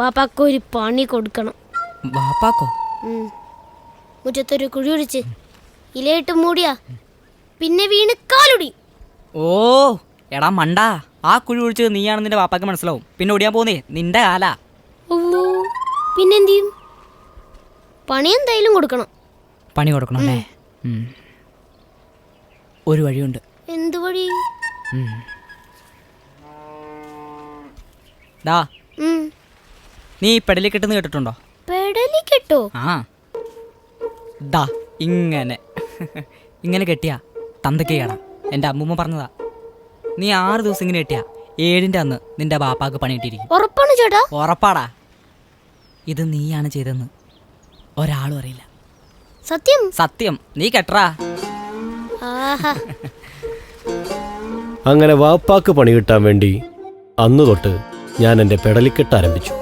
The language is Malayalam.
വാപ്പാക്കൊരു പണി കൊടുക്കണം. വാപ്പാക്കോ? മുറ്റത്തൊരു കുഴി ഒഴിച്ച് ഇലയിട്ട് മൂടിയാ പിന്നെ വീണ് കാലൊടി. ഓ എടാ മണ്ടാ, ആ കുഴി ഒഴിച്ചത് നീയാണെന്ന് നിന്റെ വാപ്പാക്ക് മനസ്സിലാവും. പിന്നെ ഒടിയാൻ പോന്നേ നിന്റെ കാലാ. പിന്നെന്ത് ചെയ്യും? പണി എന്തായാലും കൊടുക്കണം. പണി കൊടുക്കണം അല്ലേ? ഒരു വഴിയുണ്ട്. എന്ത് വഴി? ഡാ, നീ പെടലി കെട്ടെന്ന് കേട്ടിട്ടുണ്ടോ? പെടലി കെട്ടോ? ആ ദാ ഇങ്ങനെ ഇങ്ങനെ കെട്ടിയാ തന്തയ്ക്ക് കേടാ. എൻ്റെ അമ്മൂമ്മ പറഞ്ഞതാ. നീ 6 ദിവസം ഇങ്ങനെ കെട്ടിയാ 7ന്റെ അന്ന് നിന്റെ ബാപ്പാക്ക് പണി കിട്ടിയിരിക്കും. ഉറപ്പാണ് ചേട്ടാ? ഉറപ്പാടാ. ഇത് നീയാണ് ചെയ്തെന്ന് ഒരാളും അറിയില്ല. സത്യം? സത്യം. നീ കെട്ടറാ. അങ്ങനെ വാപ്പാക്ക് പണി കിട്ടാൻ വേണ്ടി അന്നു തൊട്ട് ഞാൻ എൻ്റെ പെടലിക്കെട്ട് ആരംഭിച്ചു.